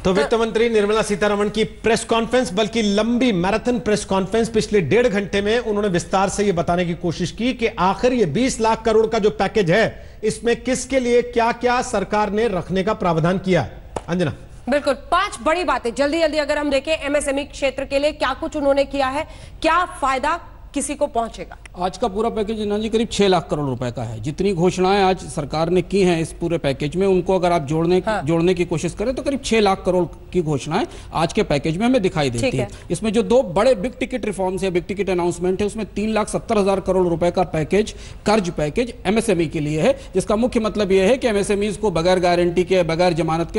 तो वित्त मंत्री निर्मला सीतारमण की प्रेस कॉन्फ्रेंस, बल्कि लंबी मैराथन प्रेस कॉन्फ्रेंस, पिछले 1.5 घंटे में उन्होंने विस्तार से यह बताने की कोशिश की कि आखिर ये 20 लाख करोड़ का जो पैकेज है, इसमें किसके लिए क्या क्या सरकार ने रखने का प्रावधान किया है। अंजना, बिल्कुल 5 बड़ी बातें जल्दी जल्दी अगर हम देखें, एमएसएमई क्षेत्र के लिए क्या कुछ उन्होंने किया है, क्या फायदा किसी को पहुंचेगा। आज का पूरा पैकेज जिन्ना जी करीब 6 लाख करोड़ रुपए का है। जितनी घोषणाएं आज सरकार ने की हैं इस पूरे पैकेज में, उनको अगर आप जोड़ने की कोशिश करें तो करीब 6 लाख करोड़ की घोषणाएं आज के पैकेज में हमें दिखाई देती है। इसमें जो 2 बड़े बिग टिकट रिफॉर्म्स है, बिग टिकट अनाउंसमेंट है, उसमें 3,70,000 करोड़ रुपए का पैकेज, कर्ज पैकेज एमएसएमई के लिए है, जिसका मुख्य मतलब यह है कि एमएसएमईज को बगैर गारंटी के, बगैर जमानत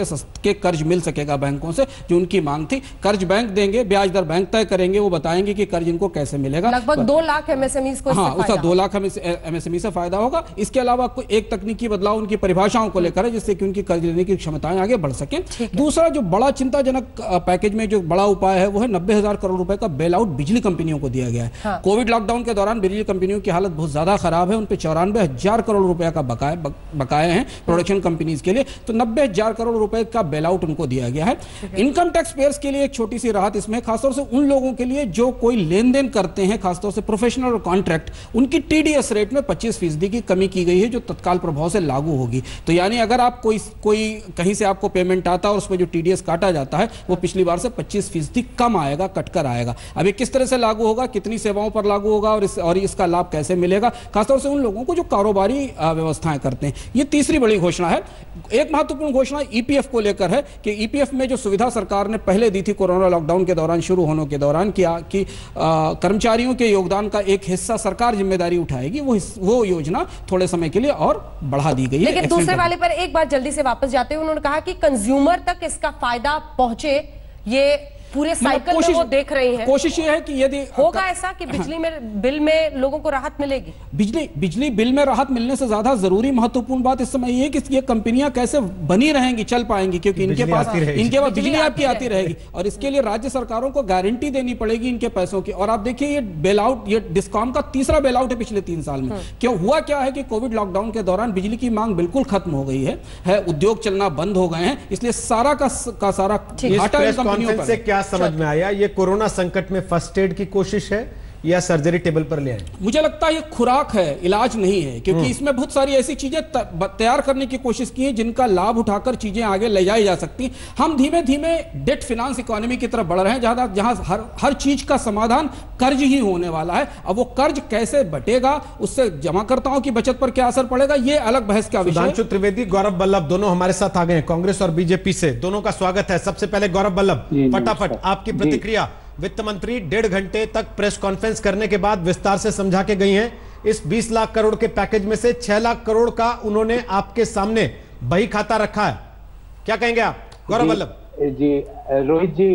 के कर्ज मिल सकेगा बैंकों से, जो उनकी मांग थी। कर्ज बैंक देंगे, ब्याज दर बैंक तय करेंगे, वो बताएंगे कि कर्ज इनको कैसे मिलेगा। लगभग 2 लाख एमएसएमईज को, हाँ, उसका 2 लाख एमएसएमई से फायदा होगा। इसके अलावा कोई एक तकनीकी बदलाव उनकी परिभाषाओं को लेकर है, जिससे कि उनकी कर्ज लेने की क्षमताएं आगे बढ़ सकें। दूसरा जो बड़ा चिंताजनक पैकेज में जो बड़ा उपाय है वो है 90,000 करोड़ रुपए का बेल आउट बिजली कंपनियों को दिया गया है। हाँ। कोविड लॉकडाउन के दौरान बिजली कंपनियों की हालत बहुत ज्यादा खराब है, उन पर 94,000 करोड़ रुपए का बकाये हैं प्रोडक्शन कंपनीज के लिए, तो 90,000 करोड़ रुपए का बेल आउट उनको दिया गया है। इनकम टैक्स पेयर्स के लिए एक छोटी सी राहत इसमें, खासतौर से उन लोगों के लिए जो कोई लेन देन करते हैं, खासतौर से प्रोफेशनल और कॉन्ट्रैक्ट, उनकी टीडीएस रेट में 25% की कमी की गई है, जो तत्काल प्रभाव से लागू होगी। तो यानी अगर आप कोई कहीं से आपको पेमेंट आता है और उसमें जो टीडीएस काटा जाता है वो पिछली बार से 25% कम आएगा, कटकर आएगा। अब ये किस तरह से लागू होगा, कितनी सेवाओं पर लागू होगा और इसका लाभ कैसे मिलेगा, खासतौर से उन लोगों को जो कारोबारी व्यवस्थाएं करते हैं। ये तीसरी बड़ी घोषणा है। एक महत्वपूर्ण घोषणा ईपीएफ को लेकर है कि ईपीएफ में जो सुविधा सरकार ने पहले दी थी कोरोना लॉकडाउन के दौरान, शुरू होने के दौरान, कि कर्मचारियों के योगदान का एक हिस्सा सरकार जिम्मेदारी उठाएगी, वो योजना थोड़े समय के लिए और बढ़ा दी गई है। लेकिन दूसरे वाले पर एक बार जल्दी से वापस जाते हुए उन्होंने कहा कि कंज्यूमर तक इसका फायदा पहुंचे, ये पूरे साइकिल में वो देख रहे हैं। कोशिश ये है कि यदि होगा ऐसा कि बिजली में बिल में लोगों को राहत मिलेगी। बिजली बिल में राहत मिलने से ज्यादा जरूरी महत्वपूर्ण बात इस समय ये है कि ये कंपनियां कैसे बनी रहेंगी, चल पाएंगी, क्योंकि इनके पास बिजली आपकी आती रहेगी और इसके लिए राज्य सरकारों को गारंटी देनी पड़ेगी इनके पैसों की। और आप देखिए ये बेल आउट, ये डिस्कॉम का तीसरा बेल आउट है पिछले 3 साल में। क्यों हुआ क्या है कि कोविड लॉकडाउन के दौरान बिजली की मांग बिल्कुल खत्म हो गई है, उद्योग चलना बंद हो गए हैं, इसलिए सारा का सारा घाटा इन कंपनियों पर। क्या समझ में आया, ये कोरोना संकट में फर्स्ट एड की कोशिश है या सर्जरी टेबल पर ले आए? मुझे लगता है ये खुराक है, इलाज नहीं है, क्योंकि इसमें बहुत सारी ऐसी चीजें तैयार करने की कोशिश की है जिनका लाभ उठाकर चीजें आगे ले जाई जा सकती हैं। हम धीमे धीमे डेट फिनांस इकोनॉमी की तरफ बढ़ रहे हैं, जहां हर चीज का समाधान कर्ज ही होने वाला है। अब वो कर्ज कैसे बटेगा, उससे जमाकर्ताओं की बचत पर क्या असर पड़ेगा, ये अलग बहस का विषय है। सुधांशु त्रिवेदी, गौरव वल्लभ दोनों हमारे साथ आ गए हैं, कांग्रेस और बीजेपी से। दोनों का स्वागत है। सबसे पहले गौरव वल्लभ, फटाफट आपकी प्रतिक्रिया। वित्त मंत्री 1.5 घंटे तक प्रेस कॉन्फ्रेंस करने के बाद विस्तार से समझा के गई हैं। इस 20 लाख करोड़ के पैकेज में से 6 लाख करोड़ का उन्होंने आपके सामने बही खाता रखा है, क्या कहेंगे आप? गौरव वल्लभ जी, रोहित जी,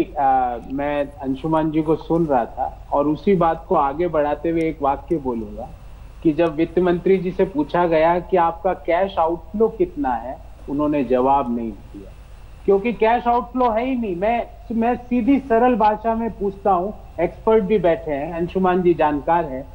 मैं अंशुमान जी को सुन रहा था और उसी बात को आगे बढ़ाते हुए एक वाक्य बोलूंगा कि जब वित्त मंत्री जी से पूछा गया कि आपका कैश आउटफ्लो कितना है, उन्होंने जवाब नहीं दिया, क्योंकि कैश आउटफ्लो है ही नहीं। मैं सीधी सरल भाषा में पूछता हूं, एक्सपर्ट भी बैठे हैं, अंशुमान जी जानकार है,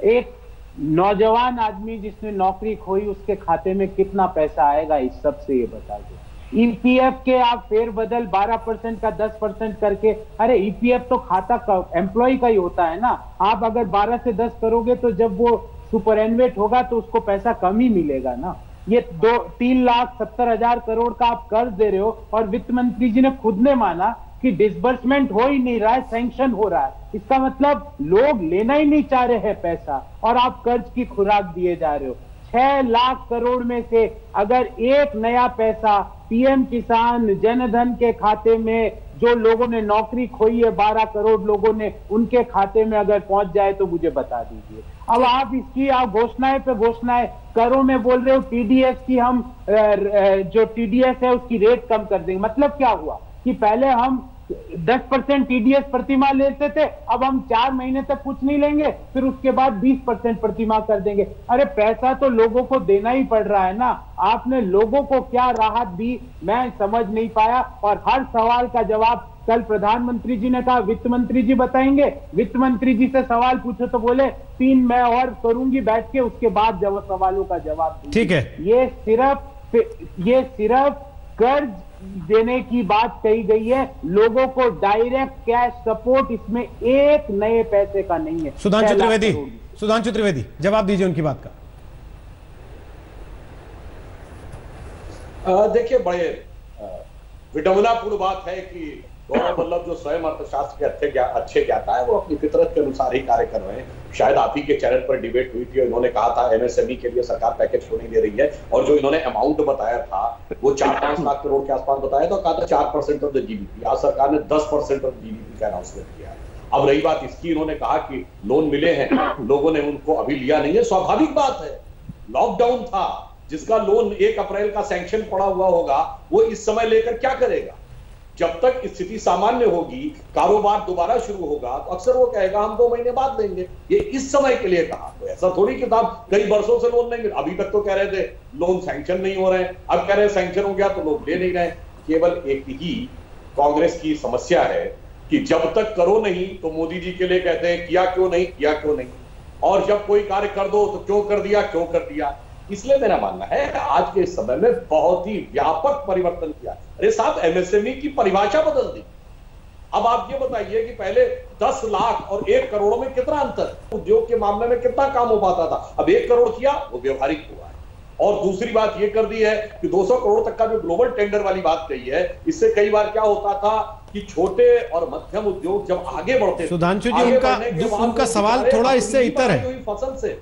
एक नौजवान आदमी जिसने नौकरी खोई, उसके खाते में कितना पैसा आएगा, इस सब से ये बता दो। ईपीएफ के आप फेरबदल 12% का 10% करके, अरे ईपीएफ तो खाता का एम्प्लॉय का ही होता है ना। आप अगर 12 से 10 करोगे तो जब वो सुपरएनुएट होगा तो उसको पैसा कम ही मिलेगा ना। ये 3,70,000 करोड़ का आप कर्ज दे रहे हो और वित्त मंत्री जी ने खुद ने माना कि डिसबर्समेंट हो ही नहीं रहा है, सैंक्शन हो रहा है। इसका मतलब लोग लेना ही नहीं चाह रहे हैं पैसा और आप कर्ज की खुराक दिए जा रहे हो। 6 लाख करोड़ में से अगर एक नया पैसा पीएम किसान जनधन के खाते में, जो लोगों ने नौकरी खोई है 12 करोड़ लोगों ने, उनके खाते में अगर पहुंच जाए तो मुझे बता दीजिए। अब आप इसकी घोषणाएं पे घोषणाएं करो में बोल रहे हो टीडीएस की, हम जो टीडीएस है उसकी रेट कम कर देंगे। मतलब क्या हुआ कि पहले हम 10% टीडीएस प्रतिमाह लेते थे, अब हम 4 महीने तक कुछ नहीं लेंगे, फिर उसके बाद 20% प्रतिमाह कर देंगे। अरे पैसा तो लोगों को देना ही पड़ रहा है ना। आपने लोगों को क्या राहत दी, मैं समझ नहीं पाया। और हर सवाल का जवाब कल प्रधानमंत्री जी ने कहा वित्त मंत्री जी बताएंगे। वित्त मंत्री जी से सवाल पूछो तो बोले 3 मैं और करूंगी बैठ के, उसके बाद सवालों का जवाब। ठीक है, ये सिर्फ कर्ज देने की बात कही गई है, लोगों को डायरेक्ट कैश सपोर्ट इसमें एक नए पैसे का नहीं है। सुधांशु त्रिवेदी जवाब दीजिए उनकी बात का। देखिए, बड़े विडंबनापूर्ण बात है कि गौरव वल्लभ जो स्वयं अर्थशास्त्र के अच्छे ज्ञाता है, वो अपनी फितरत के अनुसार ही कार्य कर रहे हैं। शायद आप ही के चैनल पर डिबेट हुई थी, इन्होंने कहा था एमएसएमई के लिए सरकार पैकेज क्यों नहीं दे रही है, और जो इन्होंने अमाउंट बताया था वो 4-5 लाख करोड़ के आसपास बताया, तो कहा था 4% ऑफ द जीडीपी। आज सरकार ने 10% ऑफ जीडीपी का अनाउंसमेंट किया है। अब रही बात इसकी, इन्होंने कहा कि लोन मिले हैं, लोगों ने उनको अभी लिया नहीं है। स्वाभाविक बात है, लॉकडाउन था, जिसका लोन 1 अप्रैल का सैंक्शन पड़ा हुआ होगा, वो इस समय लेकर क्या करेगा? जब तक स्थिति सामान्य होगी, कारोबार दोबारा शुरू होगा, तो अक्सर वो कहेगा हम 2 महीने बाद देंगे। ये इस समय के लिए कहा, तो ऐसा थोड़ी कि साहब कई वर्षों से लोन लेंगे। अभी तक तो कह रहे थे लोन सैंक्शन नहीं हो रहे हैं, अब कह रहे हैं सैंक्शन हो गया तो लोग ले नहीं रहे। केवल एक ही कांग्रेस की समस्या है कि जब तक करो नहीं तो मोदी जी के लिए कहते हैं किया क्यों नहीं, किया क्यों नहीं, और जब कोई कार्य कर दो तो क्यों कर दिया, क्यों कर दिया। इसलिए मेरा मानना है आज के समय में बहुत ही व्यापक परिवर्तन किया। अरे साहब, एमएसएमई की परिभाषा बदल दी। अब आप ये बताइए कि पहले 10 लाख और 1 करोड़ में कितना अंतर, उद्योग के मामले में कितना काम हो पाता था, अब 1 करोड़ किया वो व्यवहारिक हुआ है। और दूसरी बात ये कर दी है कि 200 करोड़ तक का जो ग्लोबल टेंडर वाली बात कही है, इससे कई बार क्या होता था कि छोटे और मध्यम उद्योग जब आगे बढ़ते, सुधांशु जी उनका सवाल थोड़ा इससे इतर है। फसल से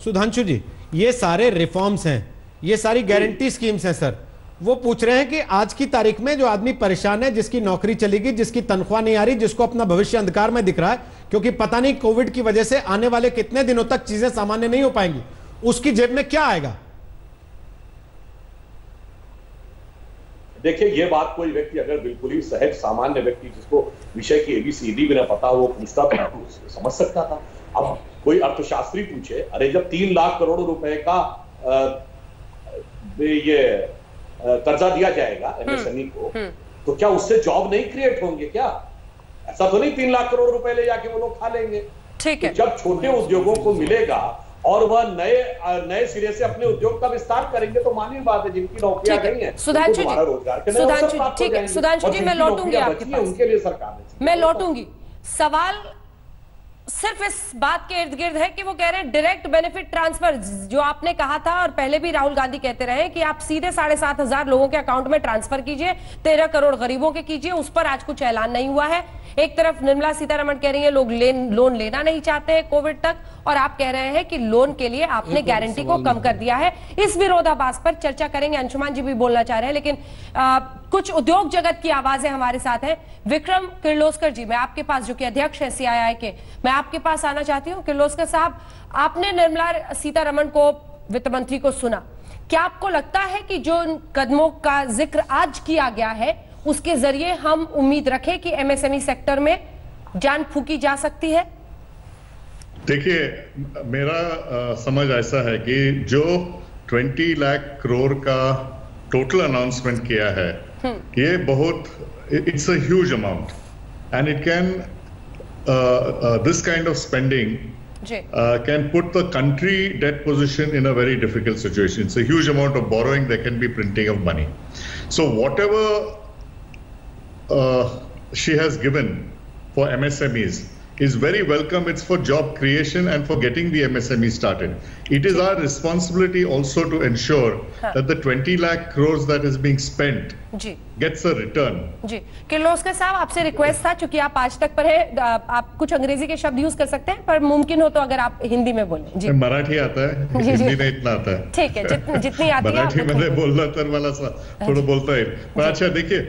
सुधांशु जी, ये सारे रिफॉर्म्स हैं, ये सारी गारंटी स्कीम्स हैं सर। वो पूछ रहे हैं कि आज की तारीख में जो आदमी परेशान है, जिसकी नौकरी चली गई, जिसकी तनख्वाह नहीं आ रही, जिसको अपना भविष्य अंधकार में दिख रहा है क्योंकि पता नहीं कोविड की वजह से आने वाले कितने दिनों तक चीजें सामान्य नहीं हो पाएंगी, उसकी जेब में क्या आएगा? देखिए, ये बात कोई व्यक्ति अगर बिल्कुल ही सहज सामान्य व्यक्ति जिसको विषय की ABCD भी ना पता हो, वो पूछता था तो समझ सकता था। अब कोई अर्थशास्त्री पूछे, अरे जब 3 लाख करोड़ रुपए का ये कर्जा दिया जाएगा एमएसएमई को, तो क्या उससे जॉब नहीं क्रिएट होंगे क्या? ऐसा तो नहीं 3 लाख करोड़ रुपए ले जाके वो लोग खा लेंगे। ठीक है, तो जब छोटे उद्योगों को मिलेगा और वह नए सिरे से अपने उद्योग का विस्तार करेंगे, तो मानी बात है जिनकी नौकरियां गई हैं, सुधांशु जी, ठीक है सुधांशु जी, मैं लौटूंगी आपके पास, उनके लिए सरकार ने, मैं लौटूंगी। सवाल सिर्फ इस बात के इर्द गिर्द है कि वो कह रहे हैं डायरेक्ट बेनिफिट ट्रांसफर, जो आपने कहा था और पहले भी राहुल गांधी कहते रहे कि आप सीधे 7,500 लोगों के अकाउंट में ट्रांसफर कीजिए, 13 करोड़ गरीबों के कीजिए। उस पर आज कुछ ऐलान नहीं हुआ है। एक तरफ निर्मला सीतारमण कह रही है लोग लोन लेना नहीं चाहते हैं कोविड तक, और आप कह रहे हैं कि लोन के लिए आपने गारंटी को कम कर दिया है। इस विरोधाभास पर चर्चा करेंगे। अंशुमान जी भी बोलना चाह रहे हैं, लेकिन कुछ उद्योग जगत की आवाजें हमारे साथ हैं। विक्रम किर्लोस्कर जी, मैं आपके पास, जो कि अध्यक्ष है CII के, मैं आपके पास आना चाहती हूँ। किर्लोस्कर साहब, आपने निर्मला सीतारमण को, वित्त मंत्री को सुना, क्या आपको लगता है कि जो कदमों का जिक्र आज किया गया है उसके जरिए हम उम्मीद रखें कि MSME सेक्टर में जान फूकी जा सकती है? देखिए, मेरा समझ ऐसा है कि जो 20 लाख करोड़ का टोटल अनाउंसमेंट किया है, ये बहुत, it's a huge amount and it can, this kind of spending can put the country debt position in a very difficult situation. It's a huge amount of borrowing. There can be printing of money. So whatever she has given for MSMEs is very welcome. It's for job creation and for getting the MSME started. It is our responsibility also to ensure that the 20 lakh crores that is being spent gets a return. जी, किर्लोस्कर साहब, आपसे request था, चूंकि आप आज तक पर है, आप कुछ अंग्रेजी के शब्द यूज कर सकते हैं, पर मुमकिन हो तो अगर आप हिंदी में बोलें। जी, मराठी आता है, हिंदी नहीं इतना आता है। ठीक है, जितनी आती है मराठी में बोलना तर वाला सा थोड़ा बोलता है। पर अच्छा देखिए,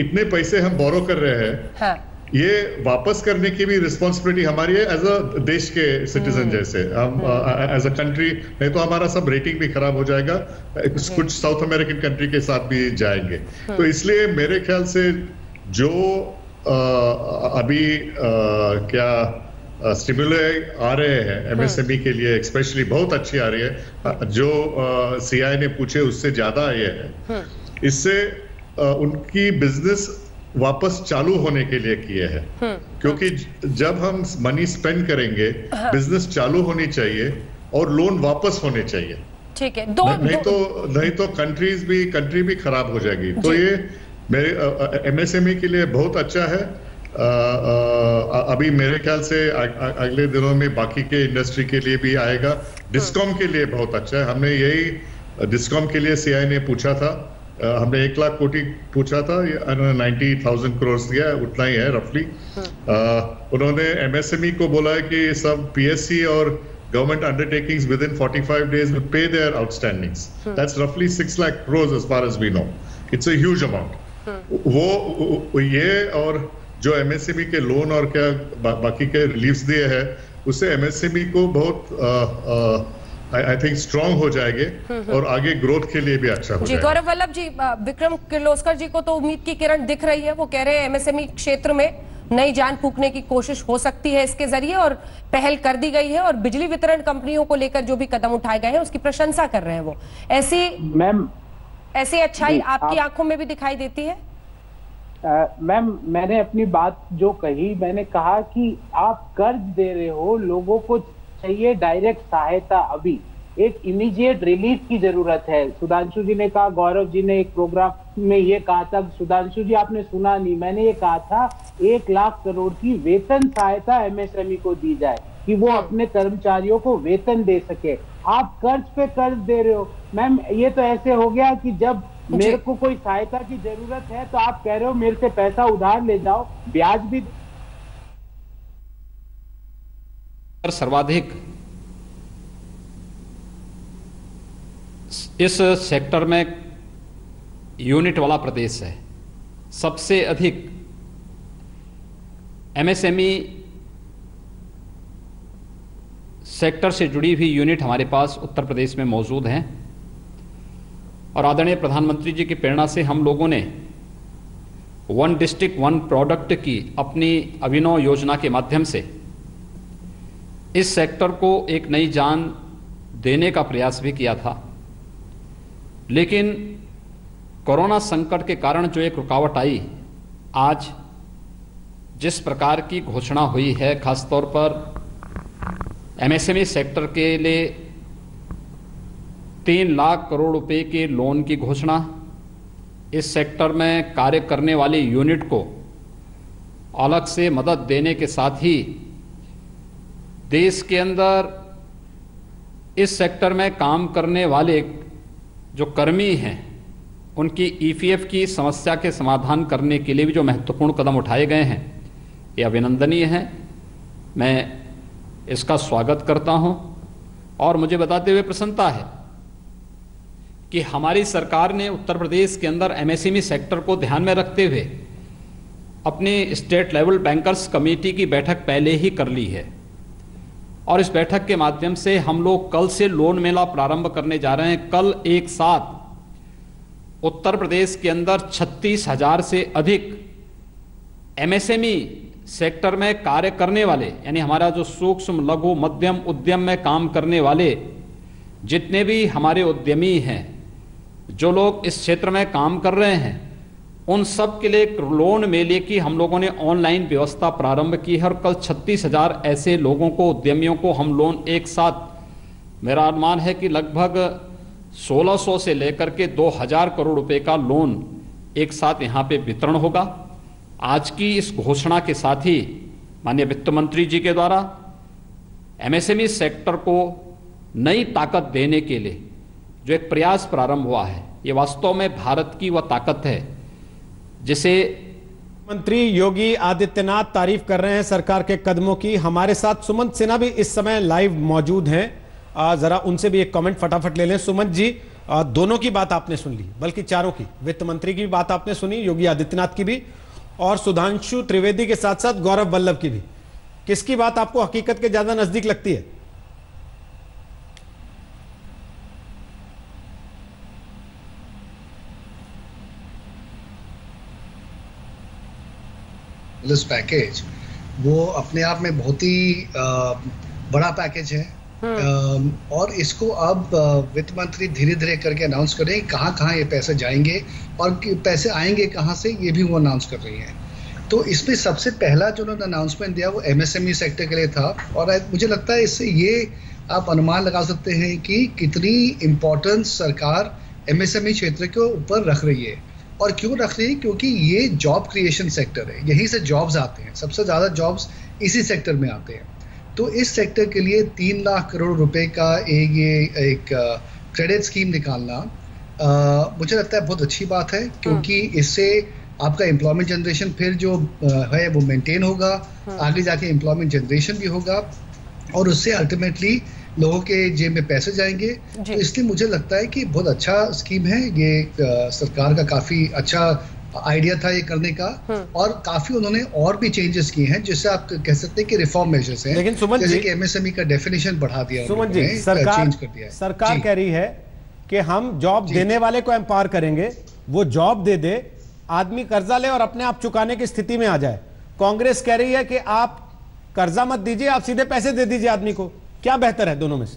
इतने पैसे हम बोरो कर रहे हैं, ये वापस करने की भी रिस्पॉन्सिबिलिटी हमारी है एज अ देश के सिटीजन जैसे। हम एज अ कंट्री, नहीं तो हमारा सब रेटिंग भी खराब हो जाएगा, कुछ साउथ अमेरिकन कंट्री के साथ भी जाएंगे। तो इसलिए मेरे ख्याल से जो अभी क्या स्टिमुलस आ रहे हैं MSME के लिए, स्पेशली बहुत अच्छी आ रही है, जो CI ने पूछे उससे ज्यादा ये है। इससे उनकी बिजनेस वापस चालू होने के लिए किए हैं, क्योंकि जब हम मनी स्पेंड करेंगे, बिजनेस चालू होनी चाहिए और लोन वापस होने चाहिए। ठीक है, नहीं तो कंट्री भी खराब हो जाएगी। तो ये मेरे एमएसएमई के लिए बहुत अच्छा है। अभी मेरे ख्याल से अगले दिनों में बाकी के इंडस्ट्री के लिए भी आएगा। डिस्कॉम के लिए बहुत अच्छा है। हमने यही डिस्कॉम के लिए सीआई ने पूछा था, हमने 1 लाख कोटी पूछा था, 90,000 करोड़ दिया, उतना ही है रफली। उन्होंने एमएसएमई को बोला है कि सब पीएससी और government undertakings with in 45 days will pay their outstandings. That's roughly 6 lakh crores as far as we know. It's a huge amount. वो ये और जो एमएसएमई के लोन और क्या बाकी के रिलीफ्स दिए हैं, उससे एमएसएमई को बहुत आई थिंक स्ट्रांग हो जाएंगे और आगे ग्रोथ के लिए भी अच्छा हो जाएगा। गौरव वल्लभ जी, विक्रम किर्लोस्कर जी को तो उम्मीद की किरण दिख रही है। वो कह रहे हैं एमएसएमई क्षेत्र में नई जान फूंकने की कोशिश हो सकती है इसके जरिए, और पहल कर दी गई है, और बिजली वितरण कंपनियों को लेकर जो भी कदम उठाए गए हैं उसकी प्रशंसा कर रहे हैं वो। ऐसी अच्छाई आपकी आंखों में भी दिखाई देती है? मैम, मैंने अपनी बात जो कही, मैंने कहा कि आप कर्ज दे रहे हो, लोगों को चाहिए डायरेक्ट सहायता। अभी एक इमीडिएट रिलीफ की जरूरत है। सुधांशु जी ने कहा, गौरव जी ने एक प्रोग्राम में ये कहा था, सुधांशु जी आपने सुना नहीं, मैंने ये कहा था 1 लाख करोड़ की वेतन सहायता एमएसएमई को दी जाए कि वो अपने कर्मचारियों को वेतन दे सके। आप कर्ज पे कर्ज दे रहे हो मैम। ये तो ऐसे हो गया कि जब मेरे को कोई सहायता की जरूरत है तो आप कह रहे हो मेरे से पैसा उधार ले जाओ, ब्याज भी। सर्वाधिक इस सेक्टर में यूनिट वाला प्रदेश है। सबसे अधिक एमएसएमई सेक्टर से जुड़ी हुई यूनिट हमारे पास उत्तर प्रदेश में मौजूद हैं, और आदरणीय प्रधानमंत्री जी की प्रेरणा से हम लोगों ने 1 डिस्ट्रिक्ट 1 प्रोडक्ट की अपनी अभिनव योजना के माध्यम से इस सेक्टर को एक नई जान देने का प्रयास भी किया था। लेकिन कोरोना संकट के कारण जो एक रुकावट आई, आज जिस प्रकार की घोषणा हुई है, खासतौर पर एमएसएमई सेक्टर के लिए 3 लाख करोड़ रुपए के लोन की घोषणा, इस सेक्टर में कार्य करने वाली यूनिट को अलग से मदद देने के साथ ही देश के अंदर इस सेक्टर में काम करने वाले जो कर्मी हैं उनकी ईपीएफ की समस्या के समाधान करने के लिए भी जो महत्वपूर्ण कदम उठाए गए हैं, ये अभिनंदनीय हैं। मैं इसका स्वागत करता हूं, और मुझे बताते हुए प्रसन्नता है कि हमारी सरकार ने उत्तर प्रदेश के अंदर एमएसएमई सेक्टर को ध्यान में रखते हुए अपनी स्टेट लेवल बैंकर्स कमेटी की बैठक पहले ही कर ली है, और इस बैठक के माध्यम से हम लोग कल से लोन मेला प्रारंभ करने जा रहे हैं। कल एक साथ उत्तर प्रदेश के अंदर 36,000 से अधिक एमएसएमई सेक्टर में कार्य करने वाले, यानी हमारा जो सूक्ष्म लघु मध्यम उद्यम में काम करने वाले जितने भी हमारे उद्यमी हैं, जो लोग इस क्षेत्र में काम कर रहे हैं, उन सब के लिए लोन मेले की हम लोगों ने ऑनलाइन व्यवस्था प्रारंभ की है, और कल 36,000 ऐसे लोगों को, उद्यमियों को हम लोन एक साथ, मेरा अनुमान है कि लगभग 1600 से लेकर के 2000 करोड़ रुपए का लोन एक साथ यहाँ पे वितरण होगा। आज की इस घोषणा के साथ ही माननीय वित्त मंत्री जी के द्वारा एमएसएमई सेक्टर को नई ताकत देने के लिए जो एक प्रयास प्रारंभ हुआ है, ये वास्तव में भारत की वह ताकत है जिसे मंत्री योगी आदित्यनाथ तारीफ कर रहे हैं सरकार के कदमों की। हमारे साथ सुमंत सिन्हा भी इस समय लाइव मौजूद हैं, जरा उनसे भी एक कमेंट फटाफट ले लें। सुमंत जी, दोनों की बात आपने सुन ली, बल्कि चारों की, वित्त मंत्री की भी बात आपने सुनी, योगी आदित्यनाथ की भी, और सुधांशु त्रिवेदी के साथ साथ गौरव वल्लभ की भी। किसकी बात आपको हकीकत के ज्यादा नजदीक लगती है? दिस पैकेज वो अपने आप में बहुत ही बड़ा पैकेज है, और इसको अब वित्त मंत्री धीरे धीरे करके अनाउंस कर रहे हैं कहाँ कहाँ ये पैसे जाएंगे और पैसे आएंगे कहाँ से, ये भी वो अनाउंस कर रही हैं। तो इसमें सबसे पहला जो उन्होंने अनाउंसमेंट दिया वो एमएसएमई सेक्टर के लिए था, और मुझे लगता है इससे ये आप अनुमान लगा सकते हैं कि कितनी इम्पोर्टेंस सरकार एमएसएमई क्षेत्र के ऊपर रख रही है। और क्यों रख रही है? क्योंकि ये जॉब क्रिएशन सेक्टर है, यहीं से जॉब्स आते हैं, सबसे ज़्यादा जॉब्स इसी सेक्टर में आते हैं। तो इस सेक्टर के लिए 3 लाख करोड़ रुपए का एक क्रेडिट स्कीम निकालना मुझे लगता है बहुत अच्छी बात है, क्योंकि इससे आपका एम्प्लॉयमेंट जनरेशन फिर जो है वो मेंटेन होगा, आगे जाके एम्प्लॉयमेंट जनरेशन भी होगा और उससे अल्टीमेटली लोगों के जेब में पैसे जाएंगे। तो इसलिए मुझे लगता है कि बहुत अच्छा स्कीम है ये, सरकार का काफी अच्छा आइडिया था ये करने का, और काफी उन्होंने और भी चेंजेस किए हैं जिससे आप कह सकते हैं कि रिफॉर्म मेजर्स हैं। लेकिन सुमन जैसे जी, कि एमएसएमई का डेफिनेशन बढ़ा दिया सुमन जी, चेंज कर दिया है। सरकार कह रही है कि हम जॉब देने वाले को एम्पावर करेंगे, वो जॉब दे दे, आदमी कर्जा ले और अपने आप चुकाने की स्थिति में आ जाए। कांग्रेस कह रही है कि आप कर्जा मत दीजिए, आप सीधे पैसे दे दीजिए आदमी को। क्या बेहतर है दोनों में से?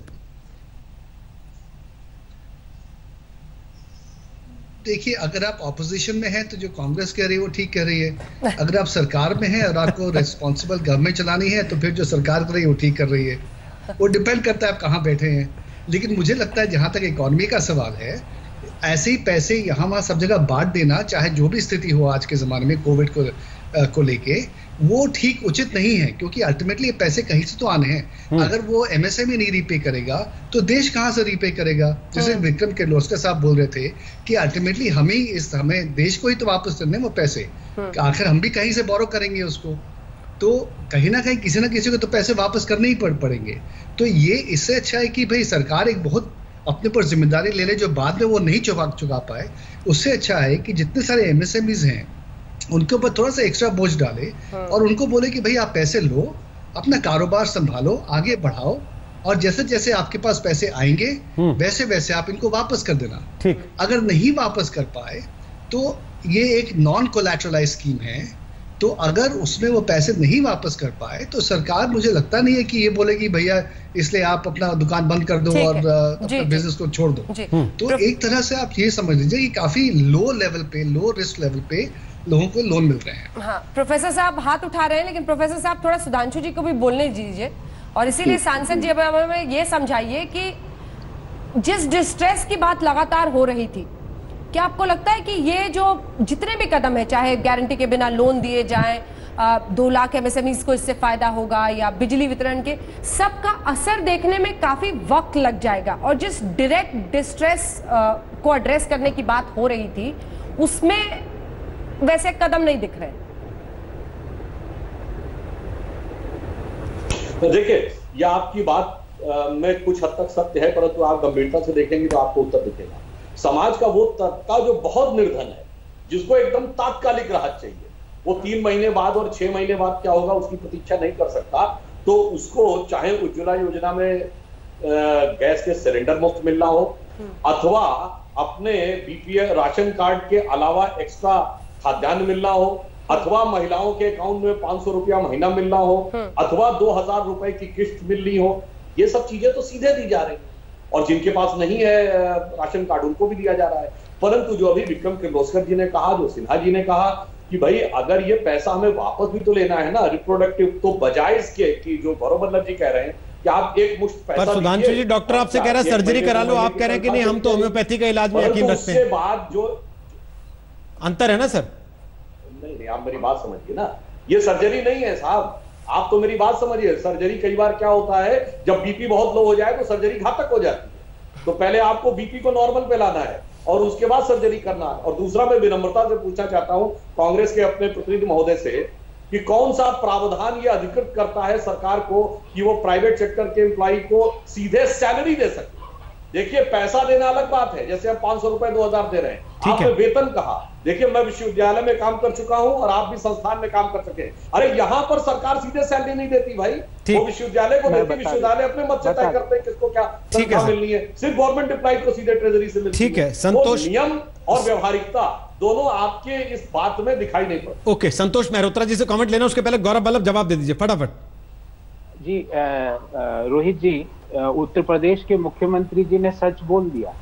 देखिए, अगर आप ऑपोजिशन में हैं तो जो कांग्रेस कह रही है वो ठीक कह रही है। अगर आप सरकार में हैं और आपको रिस्पॉन्सिबल गवर्नमेंट चलानी है तो फिर जो सरकार कर रही है वो ठीक कर रही है। वो डिपेंड करता है आप कहाँ बैठे हैं। लेकिन मुझे लगता है जहाँ तक इकोनॉमी का सवाल है, ऐसे ही पैसे यहाँ वहाँ सब जगह बांट देना, चाहे जो भी स्थिति हो आज के ज़माने में कोविड को लेके, वो ठीक उचित नहीं है, क्योंकि अल्टीमेटली ये पैसे कहीं से तो आने हैं। अगर वो एमएसएमई नहीं रीपे करेगा तो देश कहाँ से रीपे करेगा? जैसे विक्रम किर्लोस्कर साहब बोल रहे थे कि अल्टीमेटली हमें देश को ही तो वापस करने वो पैसे, आखिर हम भी कहीं से बोरो करेंगे उसको, तो कहीं ना कहीं किसी ना किसी को तो पैसे वापस करने ही पड़ेंगे। तो ये इससे अच्छा है कि भाई सरकार एक बहुत अपने पर जिम्मेदारी ले ले जो बाद में वो नहीं चुका पाए। उससे अच्छा है कि जितने सारे एमएसएमईज हैं उनके ऊपर थोड़ा सा एक्स्ट्रा बोझ डाले और उनको बोले कि भाई आप पैसे लो, अपना कारोबार संभालो, आगे बढ़ाओ, और जैसे जैसे आपके पास पैसे आएंगे वैसे वैसे आप इनको वापस कर देना। ठीक। अगर नहीं वापस कर पाए तो ये एक नॉन कोलैटरलाइज स्कीम है, तो अगर उसमें वो पैसे नहीं वापस कर पाए तो सरकार, मुझे लगता नहीं है कि ये बोलेगी भैया इसलिए आप अपना दुकान बंद कर दो और अपना बिजनेस को छोड़ दो। तो एक तरह से आप ये समझ लीजिए कि काफी लो लेवल पे, लो रिस्क लेवल पे लोगों को लोन मिल रहे हैं। हाँ, प्रोफेसर साहब हाथ उठा रहे हैं, लेकिन प्रोफेसर साहब थोड़ा सुधांशु जी को भी बोलने दीजिए। और इसीलिए सांसद जी अब हमें ये समझाइए कि जिस डिस्ट्रेस की बात लगातार हो रही थी, क्या आपको लगता है कि ये जो जितने भी कदम है, चाहे गारंटी के बिना लोन दिए जाएं, 2 लाख एमएसएमईज को इससे फायदा होगा, या बिजली वितरण के, सबका असर देखने में काफी वक्त लग जाएगा, और जिस डायरेक्ट डिस्ट्रेस को एड्रेस करने की बात हो रही थी उसमें वैसे कदम नहीं दिख रहे? देखिए, यह आपकी बात में कुछ हद तक सत्य है, परंतु आप गंभीरता से देखेंगे तो आपको उत्तर दिखेगा। समाज का वो तबका जो बहुत निर्धन है, जिसको एकदम तात्कालिक राहत चाहिए, वो 3 महीने बाद और 6 महीने बाद क्या होगा उसकी प्रतीक्षा नहीं कर सकता, तो उसको चाहे उज्ज्वला योजना में गैस के सिलेंडर मुफ्त मिलना हो, अथवा अपने बीपीएल राशन कार्ड के अलावा एक्स्ट्रा खाद्यान्न मिलना हो, अथवा महिलाओं के अकाउंट में 500 रुपया महीना मिलना हो, अथवा 2000 रुपए की किस्त मिलनी हो, ये सब चीजें तो सीधे दी जा रही है। और जिनके पास नहीं है राशन कार्ड उनको भी दिया जा रहा है। परंतु जो अभी विक्रम किर्लोस्कर जी ने कहा, जो सिन्हा जी ने कहा कि भाई अगर ये पैसा हमें वापस भी तो लेना है ना, रिप्रोडक्टिव, तो बजाय इसके कि जो गौरव वल्लभ जी कह रहे हैं कि आप एक मुश्त पैसा, पर सुधांशु जी, डॉक्टर आपसे कह रहा है सर्जरी करा लो, आप कह रहे हैं कि नहीं हम तो होम्योपैथी का इलाज में यकीन रखते हैं। उसके बाद जो अंतर है ना सर? नहीं, आप मेरी बात समझिए ना, ये सर्जरी नहीं है साहब, आप तो मेरी बात समझिए। सर्जरी कई बार क्या होता है, जब बीपी बहुत लो हो जाए तो सर्जरी घातक हो जाती है। तो पहले आपको बीपी को नॉर्मल पे लाना है और उसके बाद सर्जरी करना है। और दूसरा, मैं विनम्रता से पूछना चाहता हूं कांग्रेस के अपने प्रतिनिधि महोदय से कि कौन सा प्रावधान ये अधिकृत करता है सरकार को कि वो प्राइवेट सेक्टर के एम्प्लॉय को सीधे सैलरी दे सके। देखिए, पैसा देना अलग बात है, जैसे हम 500 रुपए 2000 दे रहे हैं, आपने वेतन कहा। देखिए, मैं विश्वविद्यालय में काम कर चुका हूं और आप भी संस्थान में काम कर सके। अरे यहां पर सरकार सीधे सैलरी नहीं देती भाई, वो विश्वविद्यालय को देती, विश्वविद्यालय अपने मत से तय करते हैं किसको क्या तनख्वाह मिलनी है, सिर्फ गवर्नमेंट एम्प्लॉय को सीधे ट्रेजरी से मिलती है। ठीक है संतोष, नियम और व्यवहारिकता दोनों आपके इस बात में दिखाई नहीं पड़ता। ओके, संतोष मेहरोत्रा जी से कमेंट लेना, उसके पहले गौरव वल्लभ जवाब दे दीजिए फटाफट। जी, रोहित जी, उत्तर प्रदेश के मुख्यमंत्री जी ने सच बोल दिया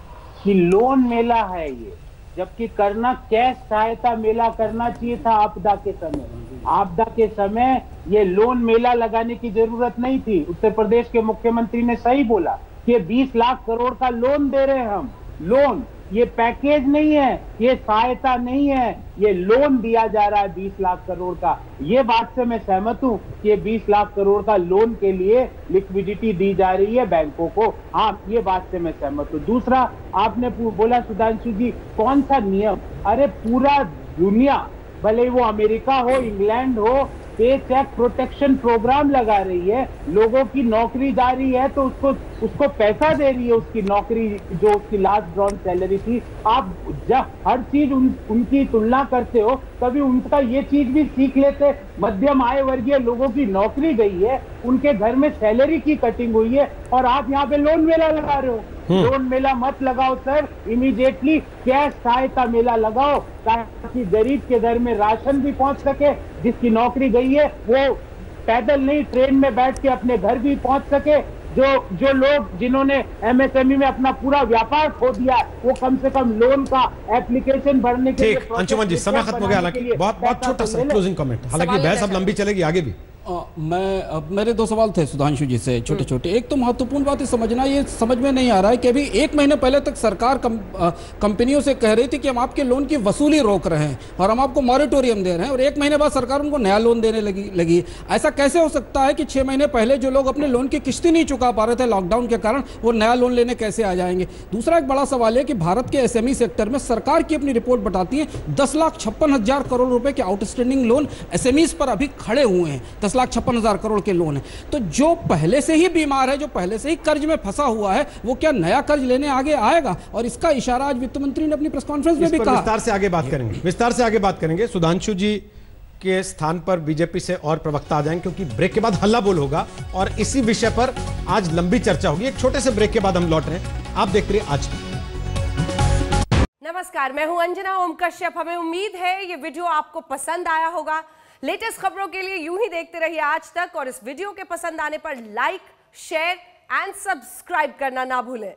कि लोन मेला है ये, जबकि करना कैश सहायता मेला करना चाहिए था आपदा के समय। आपदा के समय ये लोन मेला लगाने की जरूरत नहीं थी। उत्तर प्रदेश के मुख्यमंत्री ने सही बोला कि 20 लाख करोड़ का लोन दे रहे हैं हम। लोन, ये पैकेज नहीं है, ये सहायता नहीं है, ये लोन दिया जा रहा है 20 लाख करोड़ का। ये बात से मैं सहमत हूं कि 20 लाख करोड़ का लोन के लिए लिक्विडिटी दी जा रही है बैंकों को। हाँ, ये बात से मैं सहमत हूं। दूसरा, आपने बोला सुधांशु जी कौन सा नियम, अरे पूरा दुनिया, भले वो अमेरिका हो, इंग्लैंड हो, पे चेक प्रोटेक्शन प्रोग्राम लगा रही है। लोगों की नौकरी जा रही है तो उसको पैसा दे रही है, उसकी नौकरी जो उसकी लास्ट ड्रॉन सैलरी थी। आप जब हर चीज उनकी तुलना करते हो, कभी उनका ये चीज भी सीख लेते। मध्यम आय वर्गीय लोगों की नौकरी गई है, उनके घर में सैलरी की कटिंग हुई है, और आप यहाँ पे लोन मेला लगा रहे हो। लोन मेला मत लगाओ सर, इमीडिएटली कैश सहायता मेला लगाओ, ताकि गरीब के घर में राशन भी पहुंच सके। जिसकी नौकरी गई है वो पैदल नहीं, ट्रेन में बैठ के अपने घर भी पहुंच सके। जो लोग जिन्होंने एमएसएमई में अपना पूरा व्यापार खो दिया, वो कम से कम लोन का एप्लीकेशन भरने के लिए। अंशुमन जी, समय खत्म हो गया, हालांकि बहुत छोटा सा क्लोजिंग कमेंट, हालांकि बहस अब लंबी चलेगी आगे भी। मेरे दो सवाल थे सुधांशु जी से, छोटे छोटे। एक तो महत्वपूर्ण बात समझना, ये समझ में नहीं आ रहा है कि अभी 1 महीने पहले तक सरकार कंपनियों से कह रही थी कि हम आपके लोन की वसूली रोक रहे हैं और हम आपको मॉरेटोरियम दे रहे हैं, और 1 महीने बाद सरकार उनको नया लोन देने लगी। ऐसा कैसे हो सकता है कि 6 महीने पहले जो लोग अपने लोन की किस्ती नहीं चुका पा रहे थे लॉकडाउन के कारण, वो नया लोन लेने कैसे आ जाएंगे? दूसरा एक बड़ा सवाल है कि भारत के एसएमई सेक्टर में सरकार की अपनी रिपोर्ट बताती है 10,56,000 करोड़ रुपए के आउटस्टैंडिंग लोन एसएमईज पर अभी खड़े हुए हैं। 10,56,000 करोड़ के लोन है। तो जो पहले से ही बीमार है, जो पहले से ही कर्ज में फंसा हुआ है, वो क्या नया कर्ज लेने आगे आएगा? और इसका इशारा आज वित्त मंत्री ने अपनी प्रेस कॉन्फ्रेंस में भी कहा। विस्तार से आगे बात करेंगे। सुधांशु जी के स्थान पर बीजेपी से और प्रवक्ता आ जाएंगे, क्योंकि ब्रेक के बाद हल्ला बोल होगा और इसी विषय पर आज लंबी चर्चा होगी। एक छोटे से ब्रेक के बाद हम लौट रहे हैं। आप देख रहे हैं आज तक। नमस्कार, मैं हूं अंजना ओम कश्यप। हमें उम्मीद है ये वीडियो आपको पसंद आया होगा। लेटेस्ट खबरों के लिए यूं ही देखते रहिए आज तक, और इस वीडियो के पसंद आने पर लाइक, शेयर एंड सब्सक्राइब करना ना भूलें।